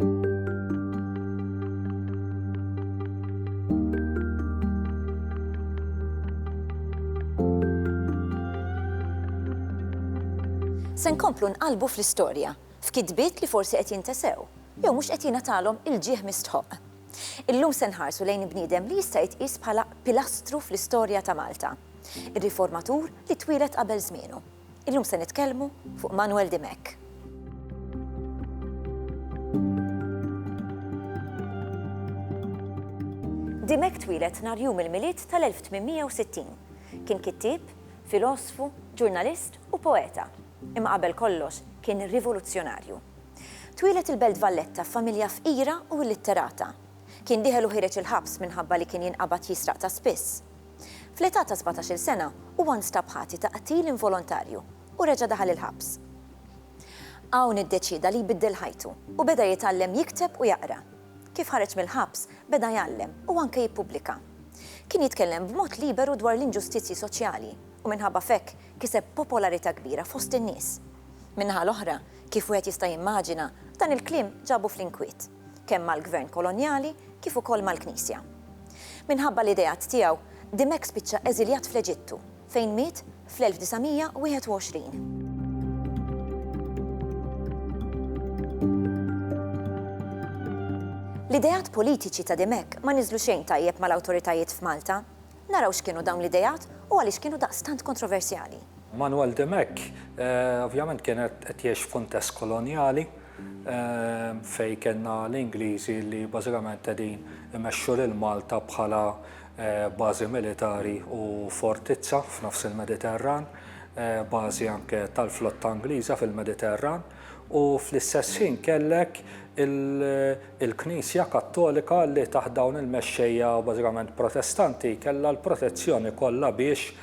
Se nkomplu nqalbu fl-istorja, f'kitbiet li forsi qed jintesew, jew mhux qed jingħatalhom il-ġieħ mistħoq. Illum se nħarsu lejn bniedem li jista' jitqies bħala pilastru fl-istorja ta' Malta, ir-riformatur li twilet qabel żmienu. Illum se nitkellmu fuq Manuel Dimek. Dimek twilet nhar jum il-milied tal-1860. Kien kittieb, filosfu, ġurnalist u poeta. Imma qabel kollox kien rivoluzzjonarju. Twilet il-Belt Valletta f'familja fqira u litterata. Kien diħel u ħireġ il-ħabs minħabba li kien jinqabad jisraq ta' spiss. Fl-età ta' 17-il sena huwa nstab ħati ta' qatil involontarju u reġa' daħal il-ħabs. Hawn iddeċida li jbiddel ħajtu u beda jitgħallem jikteb u jaqra. Kif ħareġ mill-ħabs beda jgħallem u anke jippubblika. Kien jitkellem b'mod liberu dwar l-inġustizzji soċjali u minħabba fekk kiseb popolarità kbira fost in-nies. Minnaħa l-oħra, kif wieħed jista' jimmaġina, dan il-kliem ġabu fl-inkwiet, kemm mal-gvern kolonjali kif ukoll mal-Knisja. Minħabba l-ideat tiegħu, Dimek spiċċa eżiljat fl-Eġittu, fejn miet fl-1921. L-ideat politiċi ta' Dimek ma niżlu xejn tajjeb mal-awtoritajiet f'Malta. Naraw x'kienu dawn l-idejat u għaliex kienu daqstant kontroversjali. Manuel Dimek ovvjament kien qed jgħix f'kuntest kolonjali fejn kellna l-Ingliżi li bażikament qegħdin imexxu lil Malta bħala bażi militari u fortizza f'nofs il-Mediterran, bażi anke tal-flotta Ingliża fil-Mediterran u fl-istess ħin kellek il-Knisja Kattolika li taħt dawn il-mexxejja bażikament protestanti kellha l-protezzjoni kollha biex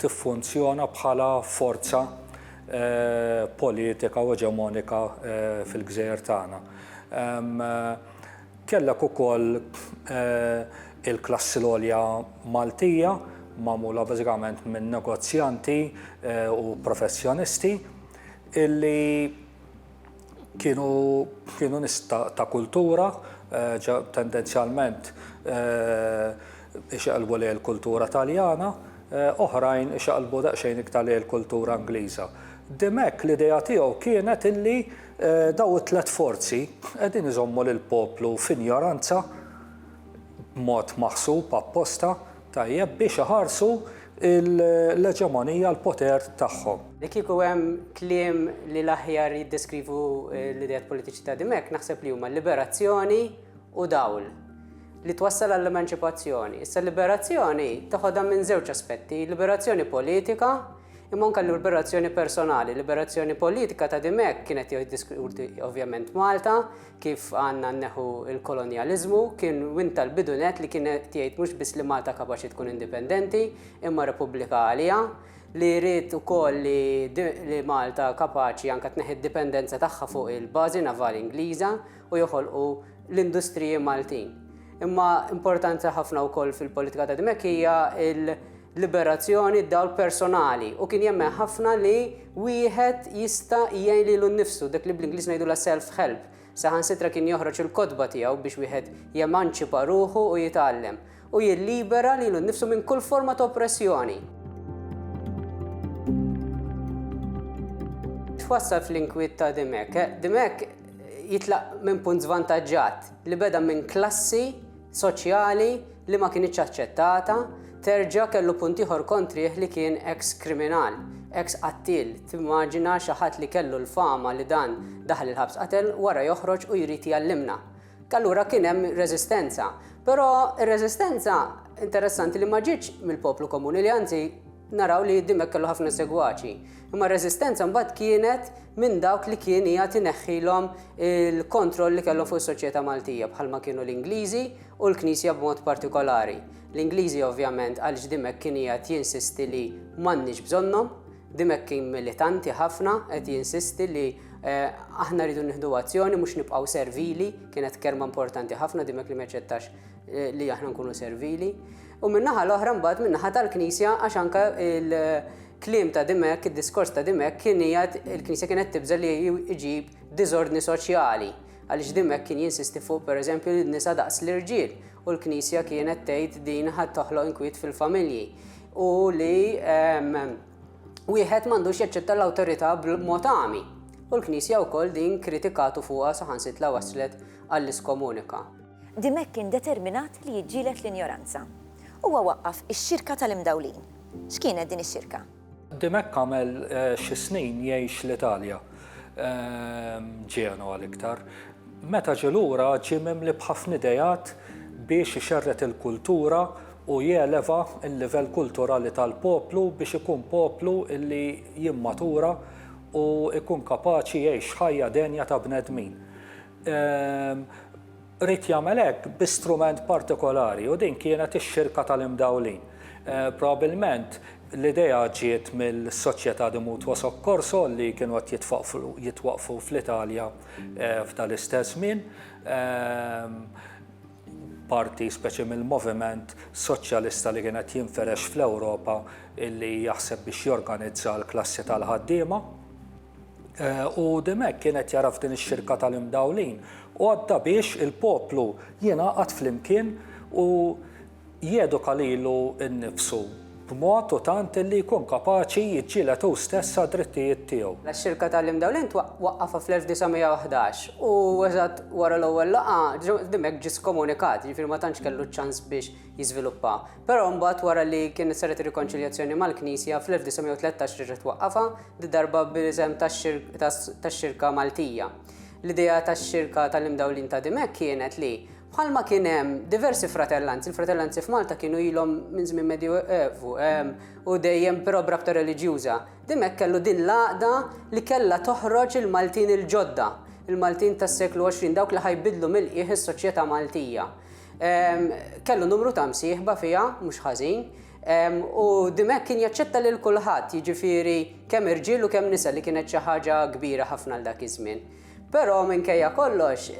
tiffunzjona bħala forza politika u eġemonika fil-Gżejjer tagħna. Kellek ukoll il-klassi l-għolja Maltija magħmula bażikament minn negozjanti u professjonisti illi kienu nies ta' kultura, tendenzjalment ixaqalbu li l-kultura Taljana, oħrajn ixaqalbu daqsxejn iktar li l-kultura Ingliża. Dimek l-idea tiegħu kienet illi daw it-tlet forzi qegħdin iżommu lill-poplu f'injoranza b'mod maħsub apposta tajjeb biex iħarsu l-eġemonija, l-poter tagħhom. Li kieku hemm kliem li l-aħjar jiddeskrivu l-idejat politiċi ta' Dimek, naħseb li huma liberazzjoni u dawl li twassal għall-emanċipazzjoni. Issa liberazzjoni taħodha minn żewġ aspetti, liberazzjoni politika imma anke liberazzjoni personali. Liberazzjoni politika ta' Dimek kienet jiddiskuti ovvjament Malta, kif għandna nneħħu l-kolonjaliżmu, kien winta l-bidunet li kienet jgħid mhux biss li Malta kapaċi tkun indipendenti, imma repubblika għalija, li jrid ukoll li Malta kapaċi anke tneħħi d-dipendenza tagħha fuq il-bażi navali Ingliża u joħolqu l-industriji Maltin. Imma importanza ħafna wkoll fil-politika ta' Dimek hija l-liberazzjoni dawl personali u kien jemmen ħafna li wieħed jista' jgħin lilu nnifsu dak li bl-Ingliż ngħidula self-help. Saħansitra kien joħroġ il-kodba tiegħu biex wieħed jemanċipa ruħu u jitgħallem u jillibera lilu nnifsu minn kull forma ta' oppressjoni. Twassal fl-inkwiet ta' Dimek. Dimek jitlaq minn punt żvantaġġat li beda minn klassi soċjali li ma kienx aċċettata, terġa' kellu punt ieħor kontrih li kien ex-kriminal, ex-qattil. Timmaġina xi ħadd li kellu l-fama li dan daħal il-ħabs qatel wara joħroġ u jrid jgħallimna. Allura kien hemm reżistenza. Però ir-reżistenza interessanti li ma ġietx mill-poplu komuni li anzi naraw li Dimek kellu ħafna segwaċi. Imma r-reżistenza mbagħad kienet minn dawk li kien jagħti neħħilhom il-kontroll li kellhom fuq is-soċjetà Maltija bħalma kienu l-Ingliżi u l-Knisja b'mod partikolari. L-Ingliżi ovvjament għaliex Dimek kien qiegħed jinsisti li m'għandniex bżonnhom, Dimek kien militanti ħafna qed jinsisti li aħna rridu nieħdu azzjoni mhux nibqgħu servili, kienet kelma importanti ħafna Dimek li ma ċettax li aħna nkunu servili. U min-naħa l-oħra mbagħad min-naħa tal-Knisja għax anke il-kliem ta' Dimek, id-diskors ta' Dimek kien jgħid il-Knisja kienet tibża li jġib diżordni soċjali. għaliex Dimek kien jinsisti fuq pereżempju li n-nisa daqs l-irġiel u l-Knisja kienet tgħid din ħadd toħloq inkwiet fil-familji u li wieħed m'għandux jaċċetta l-awtorità b'mod għami. U l-Knisja wkoll din kritikatu fuqha saħansitla waslet għall-iskomunika. Dimek kien determinat li jiġġielet l-injoranza. Huwa waqqaf ix-xirka tal-imdawlin. X'kienet din ix-xirka? Dimek għamel xi snin jgħix l-Italja, ġienu għal-iktar. Meta ġilura ġimem li bħafna idejat biex ixerret il-kultura u jeleva il-livell kulturali tal-poplu biex ikun poplu illi jimmatura u ikun kapaċi jgħix ħajja denja ta' bnedmin. Rrit jagħmel hekk b'istrument partikolari u din kienet ix-xirka tal-imdawlin. Probabilment l-idea ġiet mill-Soċjetà di Mutwa Soccorso li kienu qed jitwaqfu fl-Italja f'dal-istess żmien. Parti speċi mill-moviment soċjalista li kienet jinferex fl-Ewropa illi jaħseb biex jorganizza l-klassi tal-ħaddiema. U Dimek kienet jara f'din ix-xirka tal-imdawlin u għadda biex il-poplu jingħaqad flimkien u jeduka lilu nnifsu b'mod u tant li jkun kapaċi jiġġieled hu stess għad-drittijiet tiegħu. X-xirka tal-imdawlin waqqafha fl-1911 u eżatt wara l-ewwel laqgħa Dimek ġie skomunikat, jiġifieri ma tantx kellu ċans biex jiżviluppa. Però mbagħad wara li kien saret ir-rikonċiljazzjoni mal-Knisja fl-1913 ġiet waqqafha di darba bl-iżem tax-xirka Maltija. L-idea tax-xirka tal-imdawlin ta' Dimek kienet li bħalma kien hemm diversi fratellanzi, il-fratellanzi f'Malta kienu ilhom minn żmien Medjuevu u dejjem però brabta reliġjuża. Dimek kellu din l-għaqda li kellha toħroġ il-Maltin il-ġodda, il-Maltin tas-seklu 20 dawk li ħajbidlu mill-qiegħ is-soċjetà Maltija. Kellu numru ta' msieħba fiha mhux ħażin u Dimek kien jaċċetta lil kulħadd, jiġifieri kemm irġiel u kemm nisa li kienet xi ħaġa kbira ħafna l dak iż-żmien. Però minkejja kollox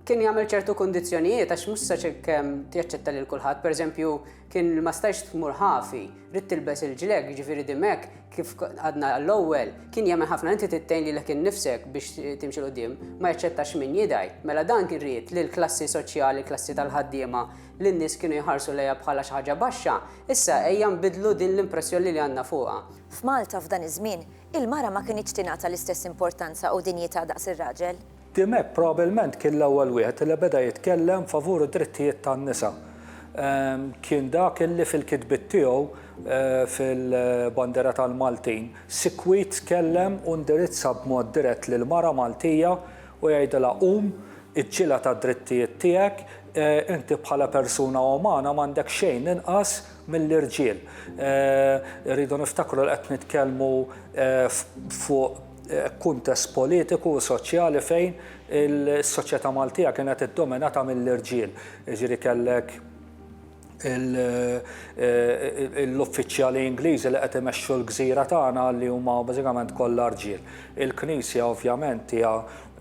kien jagħmel ċertu kundizzjonijiet għax mhux sa kemm jaċċetta lil kulħadd. Pereżempju kien ma stajx tmur ħafi, rid tilbes il-ġleg, jiġifieri Dimek kif għadna l-ewwel kien jagħmel ħafna inti tittejn lilek innifsek biex timxi l qudiem ma jaċċettax min jidaj. Mela dan kien ried lil klassi soċjali, klassi tal-ħaddiema li n-nies kienu jħarsu lejha bħala xi ħaġa baxxa, issa ejja nbidlu din l-impressjoni li għandna fuqha. F'Malta f'dan iż-żmien, il-mara ma kienx tingħata l-istess importanza u dinjità daqs ir-raġel. Dimek probabbilment kien l-ewwel wieħed li beda jitkellem favur id-drittijiet tan-nisa. Kien dak illi fil-kitbiet tiegħu fil-bandera tal-Maltin sikwit tkellem u ndirizza b'mod dirett lil mara Maltija u jgħidilha iġġiela tad-drittijiet tiegħek, inti bħala persuna umana m'għandek xejn inqas mill-irġiel. Rridu niftakru li qed nitkellmu fuq kuntest politiku u soċjali fejn il-soċjetà Maltija kienet iddominata mill-irġiel. Jiġifieri kellek l-uffiċjali Ingliżi li qed imexxu l-gżira tagħna li huma bażikament kollha irġiel. Il-Knisja ovvjament hija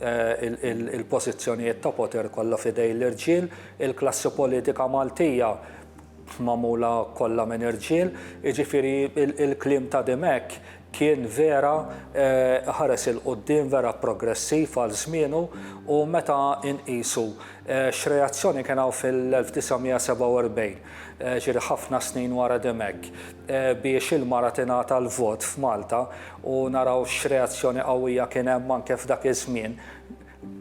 il-pożizzjonijiet ta' poter kollha f'idej l-irġiel, il-klassi politika Maltija magħmula kollha minn irġiel, jiġifieri il-kliem ta' Dimek kien vera ħares il-qoddim vera progressiv għal żmienu u meta inqisu x'reazzjoni kien hawn fil-1947, ġieri ħafna snin wara Dimek, biex il-mara tingħata l-vot f'Malta u naraw x'reazzjoni qawwija kien hemm anke f'dak iż-żmien.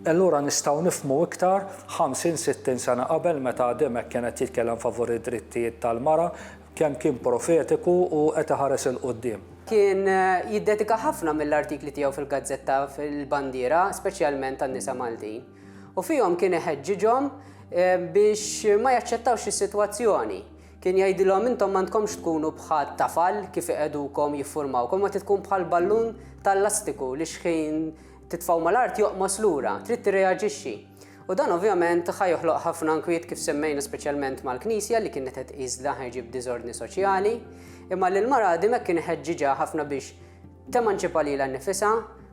Allura nistgħu nifhmu iktar 50-60 sena qabel meta Dimek kienet jitkellem favur id-drittijiet tal-mara kemm kien profetiku u qed iħares il-qudiem. Kien jiddedika ħafna mill-artikli tiegħu fil-gazzetta fil-bandiera, speċjalment tan-nisa Maltin. U fihom kien iħeġġiġhom biex ma jaċċettawx is-sitwazzjoni. Kien jgħidilhom intom m'għandkomx tkunu bħal tafal kif iqegħdukom jiffurmawkom, ma tkun bħal ballun tal-lastiku li xħin titfgħu mal-art joqmos lura, trid tirreaġixxi. U dan ovvjament ħajoħloq ħafna inkwiet kif semmejna speċjalment mal-Knisja li kienet qed tqis dan ħejġib diżordni soċjali. Imma l-mara Dimek kien iħeġġiġha ħafna biex temanċipa lilha nnifisha,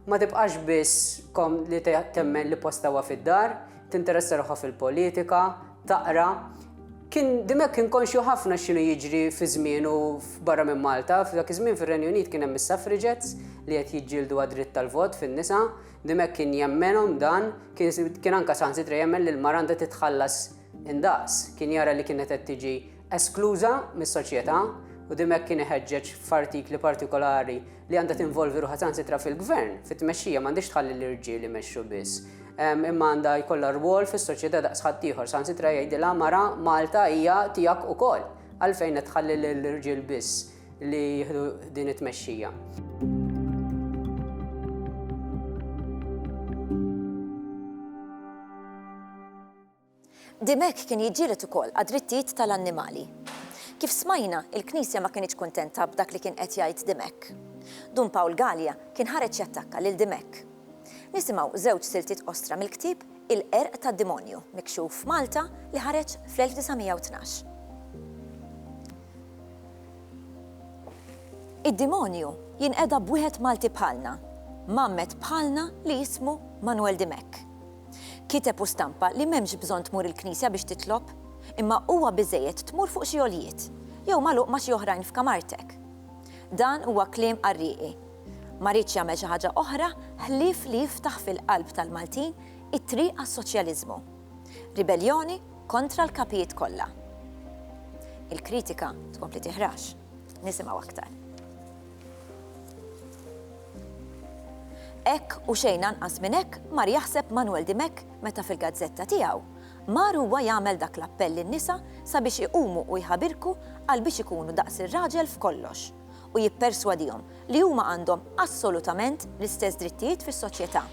ma tibqax biss li temmen li postawa fid-dar, tinteressa ruħha fil-politika, taqra kien Dimek kien konxju ħafna x'inhu jiġri fi żmienu barra minn Malta, f'dak iż-żmien fir-Renju Unit kien hemm is-suffragettes li qed jiġġieldu għad-dritt tal-vot fin-nisa, Dimek kien jemmenhom dan, kien anke saħansitra jemmen li l-mara għandha titħallas indaqs, kien jara li kienet qed tiġi eskluża mis-soċjetà u Dimek kien iħeġġeġ f'artikli partikolari li għandha tinvolvi ruħha saħansitra fil-gvern, fit-tmexxija m'għandix tħalli l-irġiel imexxu biss. Imma għandha jkollha rwol fis-soċjetà daqs ħadd ieħor, saħansitra jgħidilha mara Malta hija tiegħek ukoll għalfejn qed tħalli l-irġiel biss li jieħdu din it-tmexxija. Dimek kien jiġġieled ukoll għad-drittijiet tal-annimali. Kif smajna, il-Knisja ma kienx kuntenta b'dak li kien qed jgħid Dimek. Dun Paul Gallia kien ħareġ jattakka lil Dimek. Nisimgħu żewġ siltiet qosra mill-ktieb Il-qerq tad-demonju, mikxuf f'Malta li ħareġ fl-1912. Id-demonju jinqeda b'wieħed Malti bħalna, mammet bħalna li jismu Manuel Dimek. Kiteb u stampa li m'hemmx bżonn tmur il-Knisja biex titlob, imma huwa biżejjed tmur fuq xi għoljiet, jew magħluq ma' xi oħrajn f'kamartek. Dan huwa kliem qarrieqi. Ma rridx jagħmel xi ħaġa oħra ħlief li jiftaħ fil-qalb tal-Maltin it-triq għas-soċjaliżmu. Ribellioni kontra l-kapijiet kollha. Il-kritika tkompli tiħrax. Nisimgħu aktar. Hekk u xejn anqas minn hekk mar jaħseb Manuel Dimek meta fil-gazzetta tiegħu mar huwa jagħmel dak l-appell lin-nisa sabiex iqumu u jħabirku għal biex ikunu daqs ir-raġel f'kollox u jipperswadihom li huma għandhom assolutament l-istess drittijiet fis-soċjetà.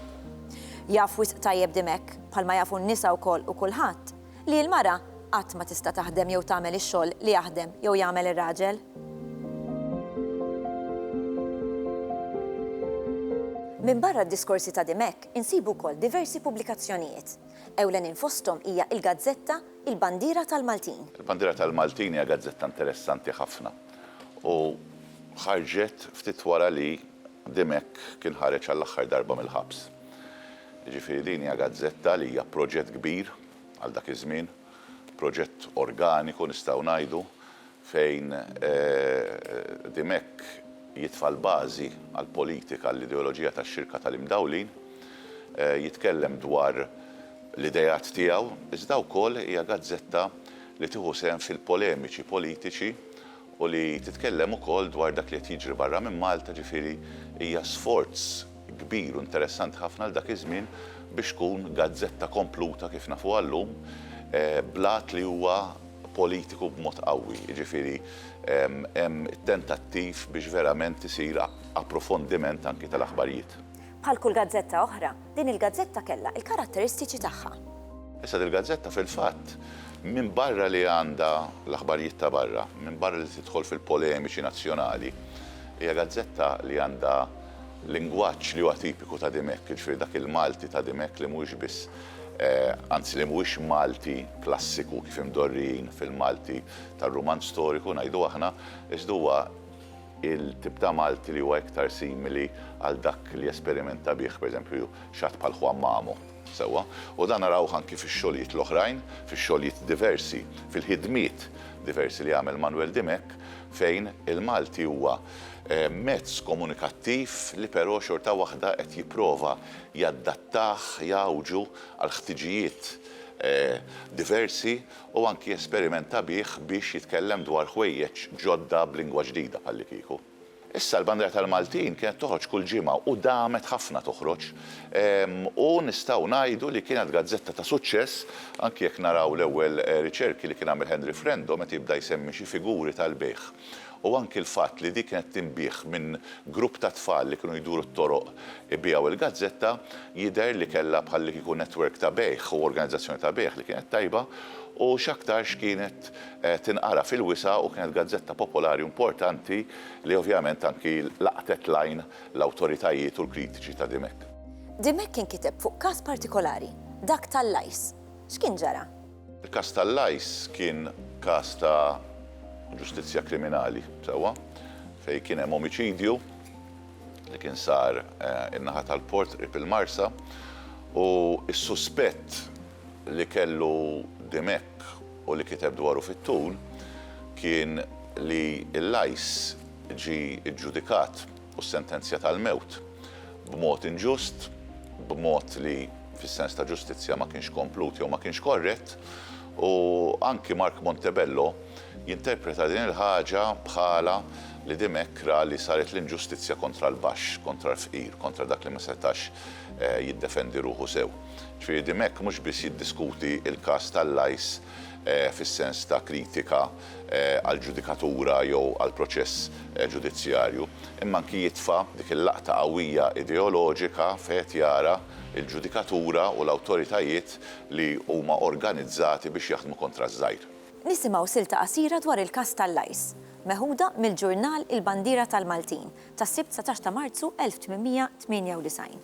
Jaf wisq tajjeb Dimek bħalma jafu n-nisa wkoll u kulħadd li l-mara qatt ma tista' taħdem jew tagħmel ix-xogħol li jaħdem jew jagħmel ir-raġel. Min barra d-diskorsi ta' Dimek insibu wkoll diversi pubblikazzjonijiet. Ewlen infosthom hija il-gazzetta Il-Bandiera tal-Maltin. Il-Bandiera tal-Maltin hija gazzetta interessanti ħafna. U ħarġet ftit wara li Dimek kien ħareġ għall-aħħar darba mill-ħabs. Ġifieri din hija gazzetta li hija proġett kbir għal dak iż-żmien, proġett organiku nistgħu ngħidu fejn Dimek jitfa' l-bażi għall politika l-ideoloġija tax-xirka tal-imdawlin, jitkellem dwar l-idejat tiegħu, iżda wkoll hija gazzetta li tieħu sehem fil-polemiċi politiċi u li titkellem ukoll dwar dak li qed jiġri barra minn Malta, ġifieri hija sforz kbir u interessanti ħafna għal dak iż-żmien biex tkun gazzetta kompluta kif nafu llum, blat li huwa politiku b'mod qawwi, jiġifieri hemm tentattiv biex verament isir approfondiment anki tal-aħbarijiet. Bħal kull gazzetta oħra, din il-gazzetta kellha il-karatteristiċi tagħha. Issa il-gazzetta fil-fatt minn barra li għandha l-aħbarijiet ta' barra, minn barra li tidħol fil-polemiċi nazzjonali, hija gazzetta li għandha lingwaġġ li huwa tipiku ta' Dimek, ġifieri dak il-Malti ta' Dimek li mhuwiex biss anzi li mhuwiex Malti klassiku kif imdorrin fil-Malti tar-Ruman storiku ngħidu aħna, iżda huwa il-tip ta' Malti li huwa iktar simili għal dak li esperimenta bih, pereżempju xatt bħal Juan Mamo. Sewwa, u dan narawh anki fix-xogħlijiet l-oħrajn, fix-xogħlijiet diversi, fil-ħidmiet diversi li għamel Manuel Dimek, fejn il-Malti huwa mezz komunikattiv li però xorta waħda qed jipprova jaddattah, jawġu għal ħtiġijiet diversi u anki esperimenta bih biex jitkellem dwar ħwejjeġ ġodda b'lingwa ġdida bħalli kieku. Issa l-Bandiera tal-Maltin kienet toħroġ kull ġimgħa u damet ħafna toħroġ u nistgħu ngħidu li kienet gazzetta ta' suċċess anki jekk naraw l-ewwel riċerki li kien għamel Henry Frendo meta jibda jsemmi xi figuri tal-bejħ. U anki l-fatt li dik kienet tinbih minn grupp ta' tfal li kienu jduru t-toroq ibbijaw il-gazzetta jidher li kellha bħalli kieku netwerk ta' bejħ u organizzazzjoni ta' bejħ li kienet tajba u x'aktarx kienet tinqara fil-wisa u kienet gazzetta popolari importanti li ovvjament anki laqtet lajn l-awtoritajiet u l-kritiċi ta' Dimek. Dimek kien kiteb fuq każ partikolari, dak tal-lajs. X'kien ġara? Il-każ tal-lajs kien każ ta' ġustizzja kriminali, sewwa, fejn kien hemm omiċidju li kien sar in-naħa tal-port qrib il-Marsa u s-suspett li kellu Dimek u li kiteb dwaru fit-tul kien li l-lajs ġi ġudikat u sentenzja tal-mewt b'mod inġust, b'mod li fis-sens ta' ġustizzja ma kienx komplut jew ma kienx korrett, u anki Mark Montebello jinterpreta din il-ħaġa bħala li Dimek ra li saret l-inġustizzja kontra l-baxx, kontra l-fqir, kontra dak li ma setax jiddefendi ruħu sew. Ġifieri Dimek mhux biss jiddiskuti il-każ tal-lajs fis-sens ta' kritika għall-ġudikatura jew għall-proċess ġudizzjarju, imma anki jitfa' dik il-laqta qawwija ideoloġika fejn jara il-ġudikatura u l-awtoritajiet li huma organizzati biex jaħdmu kontra ż-żgħir. Nisimgħu silta qasira dwar il-każ tal-lajs, meħuda mill-ġurnal Il-Bandiera tal-Maltin tas-Sibt 17 ta' Marzu 1898.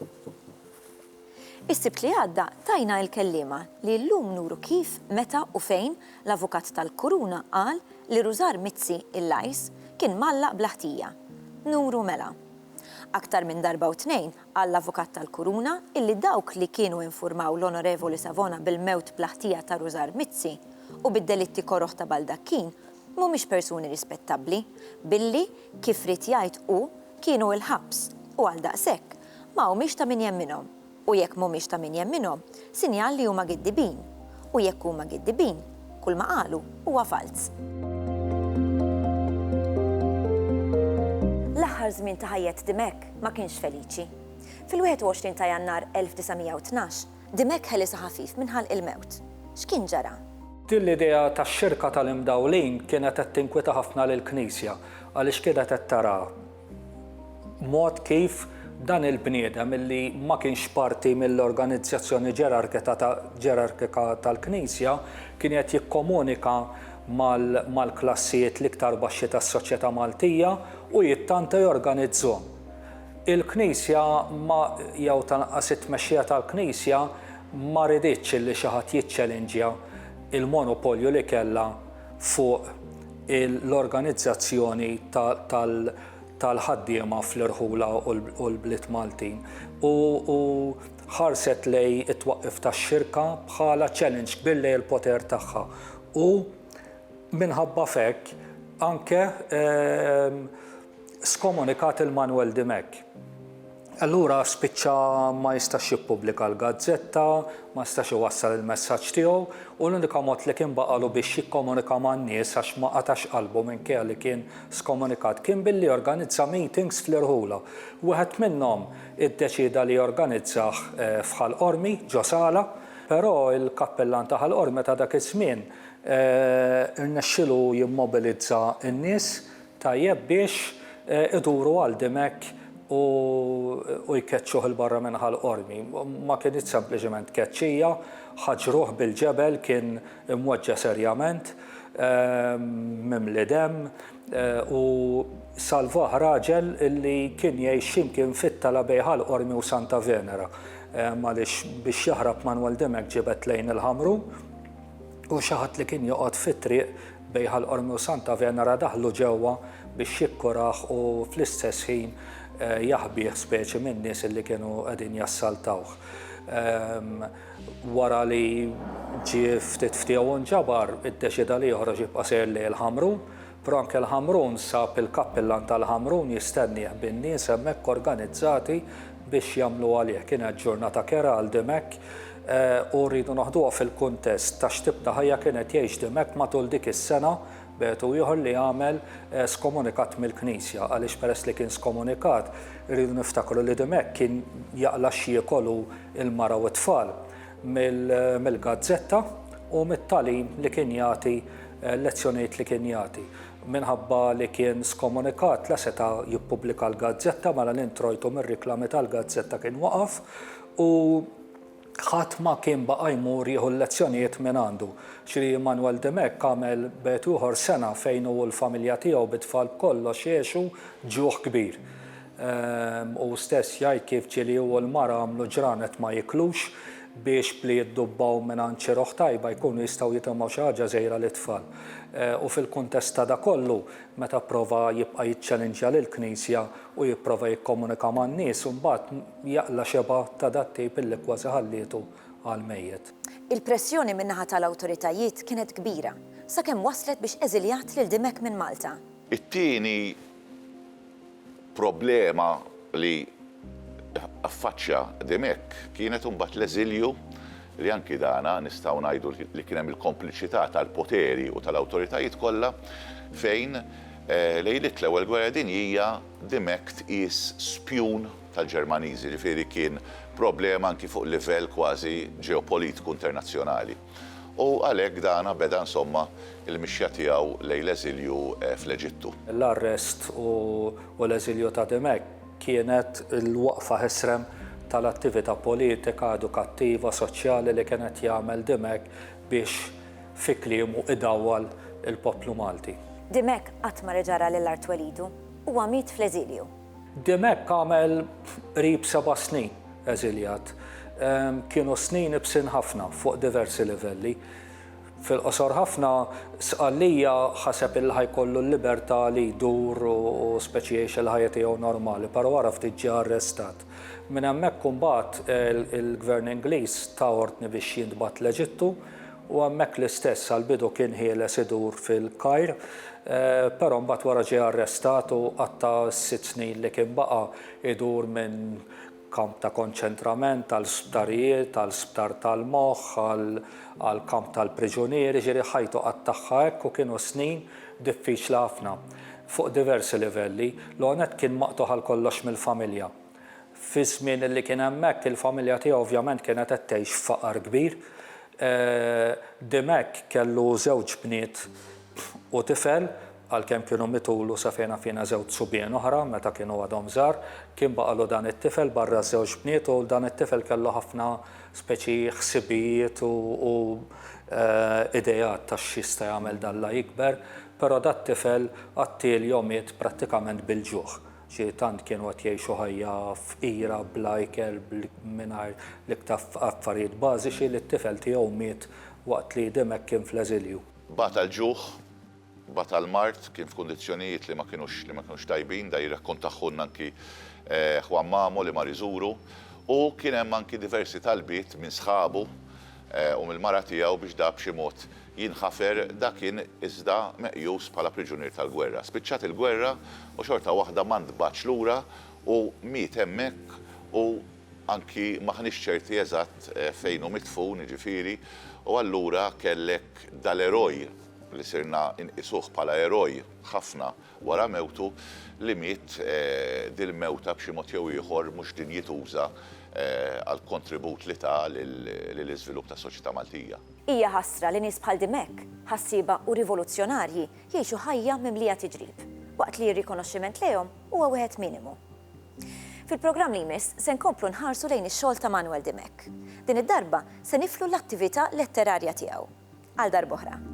Is-sibt li għadda tajna l-kellima li llum nuru kif, meta u fejn l-avukat tal-Kuruna qal li Rużar Mizzi il-Lajs kien mallaq blaħtija. Nuru mela. Aktar minn darba u tnejn għall-avukat tal-Kuruna illi dawk li kienu informaw l-Onorevoli Savona bil-mewt blaħtija ta' Rużar Mizzi u bid-delitti korroħ ta' Baldackin mhumiex persuni rispettabbli, billi kif rid jgħid hu kienu l-ħabs u għal daqshekk ma humiex ta' min jemminhom. U jekk mhumiex ta' min jemminhom, sinjal li huma giddibin. U jekk huma giddibin, kull ma qalu huwa falz. L-aħħar żmien ta' ħajjet Dimek ma kienx feliċi. Fil-21 ta' Jannar 1912, Dimek ħelisa ħafif minħal il-mewt. X'kien ġara? Din l-idea tax-xirka tal-imdawlin kienet qed tinkweta ħafna lill-Knisja għaliex kienet qed tara mod kif dan il-bniedem illi ma kienx parti mill-organizzazzjoni ġerarkika tal-Knisja kien qed jikkomunika mal-klassijiet l-iktar baxxi tas-soċjetà Maltija u jittanta jorganizzhom. Il-Knisja jew tanqas it-tmexxija tal-Knisja ma riditx li xi ħadd jiċċellenġja il-monopolju li kellha fuq l-organizzazzjoni tal-ħaddiema fl-irħula u l-bliet Maltin. U ħarset lej it-twaqqif tax-xirka bħala challenge kbir lej il-poter tagħha. U minħabba fekk anke skomunikat il-Manuel Dimek. Allura spiċċa ma jistax jippubblika l-gazzetta, ma jistax iwassal il-messaġġ tiegħu u l-unika mod li kien baqalu biex jikkomunika man-nies għax ma qatax qalbu minkejja li kien skomunikat kien billi organizza meetings fl-irħula. Wieħed minnhom iddeċida li jorganizzah f'Ħalqormi ġo sala, però il-kappellan ta' Ħalqormi ta' dak iż-żmien irnexxielu jimmobilizza n-nies tajjeb biex iduru għal Dimek u jkeċċuh il-barra minn Ħalqormi. Ma kienx sempliċement keċċija, ħaġruh bil-ġebel kien imweġġa serjament, mimli demm u salvah raġel illi kien jgħix x'imkien fit-tala bejn Ħalqormi u Santa Venera. Għaliex biex jaħrab Manuel Dimek ġibet lejn il-ħamru u xi ħadd li kien joqgħod fit-triq bejn Ħalqormi u Santa Venera daħlu ġewwa biex jikkuraħ u fl-istess ħin jaħbih speċi minn nies li kienu qegħdin jassaltawh. Wara li ġie ftit ftiegħu nġabar, iddeċida li joħroġ jibqa' sejr lejn il-Ħamrun, però anke l-Ħamrun sab il-kappellan tal-Ħamrun jistennieh bin-nies hemmhekk organizzati biex jagħmlu għalih. Kienet ġurnata kera għal Dimek u rridu naħduha fil-kuntest ta' x'tib ta' ħajja kienet jgħix Dimek matul dik is-sena betu ieħor li għamel skomunikat mill-Knisja għaliex peress li kien skomunikat irridu niftakru li Dimek kien jaqla xiekolu il-mara u t-tfal mill-gazzetta u mit-tagħlim li kien jagħti lezzjonijiet li kien jagħti. Minħabba li kien skomunikat la seta' jippubblika l-gazzetta mela l-introjtu mir-riklami tal-gazzetta kien waqaf u ħadd ma kien baqa' jmur jieħu l-lezzjonijiet minn għandu. Xri Manuel Dimek għamel bet ieħor sena fejn hu l-familja tiegħu bit-tfal kollox jgħixu ġuħ kbir. U stess jgħid kif ġieli u l-mara għamlu ġranet ma jiklux biex bli jiddubbaw minn ċeroħ tajba jkunu jistgħu jitimgħu xi ħaġa żgħira lit-tfal. U fil-kuntest ta' kollu, meta prova jibqa' jiċċallenġja lill-Knisja u jipprova jikkomunika man-nies u mbagħad jaqla xeba ta' dat tip illi kważi ħallietu għal-mejjed. Il-pressjoni min-naħa tal-awtoritajiet kienet kbira, sakemm waslet biex eżiljat lil Dimek minn Malta. It-tieni problema li affaċċja Dimek kienet imbagħad l-eżilju li anki dana nistgħu ngħidu li kien hemm il-kompliċità tal-poteri u tal-awtoritajiet kollha fejn lejlit l-ewwel gwerra dinjija Dimek tqies spjun tal-Ġermaniżi, ġifieri kien problema anki fuq livell kważi ġeopolitiku internazzjonali. U għalhekk dana beda insomma il-mixja tiegħu lejn l-eżilju fl-Eġittu. L-arrest u l-eżilju ta' Dimek kienet il-waqfa ħesrem tal-attività politika, edukattiva, soċjali li kienet jagħmel Dimek biex fi kliem idawwal il-poplu Malti. Dimek qatt ma reġara lill-Art Welidu u għamit fl-eżilju. Dimek għamel qrib 7 snin eżiljat. Kienu snin ibsin ħafna fuq diversi livelli. Fil-qosor ħafna sqallija ħaseb il-ħajkollu l-libertà li jdur u speċiex il-ħajja tiegħu normali, però wara ftit ġie arrestat. Minn hemmhekk imbagħad il-Gvern Ingliż ta' ordni biex jintbagħat l-Eġittu u hemmhekk l-istess għall-bidu kien ħieles idur fil-Kajr, però mbagħad wara ġie arrestat u qatta 6 snin li kien baqa' idur minn kamp ta' konċentrament, tal-sptarijiet, tal-sptar tal-moħħ, għal-kamp tal-priġunieri, ġiri ħajtu qattaħħa hekk u kienu snin diffiċli ħafna fuq diversi livelli. L-għonet kien maqtuħ għal kollox mill-familja. Fi żmien li kien hemmhekk il-familja tiegħu ovvjament kienet qed tgħix faqar kbir. Dimek kellu żewġ bniet u tifel, għalkemm kienu mitulu sa fejna żewġ subien oħra meta kienu għadhom żgħar, kien baqalu dan it-tifel barra żewġ bniet u dan it-tifel kellu ħafna speċi ħsibijiet u idejat ta' x'jista' jagħmel dalla jikber, però dat tifel għattiel jomiet prattikament bil-ġuħ. Xi tant kienu qed jgħixu ħajja fqira bla ikel mingħajr l-iktar affarijiet bażiċi li t-tifel tiegħu miet waqt li Dimek kien fl-eżilju. Bata l-ġuħ, bata l-mart, kien f'kundizzjonijiet li ma kienux tajbin, da jirrakkontaħħun anki Juan Mamo li mar iżuru, u kien hemm anki diversi talbiet minn sħabu u mill-mara tiegħu biex da b'xi mod jinħafer da kien iżda meqjus bħala priġunier tal-gwerra. Spiċċat il-gwerra u xorta waħda ma ntbagħtx lura u miet hemmhekk u anki maħniex ċerti eżatt fejn hu mitfun, jiġifieri, u allura kellek dal-eroj li sirna inqisuh bħala eroj ħafna wara mewtu li miet dil-mewta b'xi mod jew ieħor mhux din jituża għal kontribut li ta' lill-iżvilupp tas-soċjetà Maltija. Hija ħasra li nies bħal Dimek, ħassiba u rivoluzzjonarji jgħixu ħajja mimlija tiġrib, waqt li r-rikonoxximent lejhom huwa wieħed minimu. Fil-programm li jmiss se nkomplu nħarsu lejn ix-xogħol ta' Manuel Dimek. Din id-darba se niflu l-attività letterarja tiegħu. Għal darb'oħra.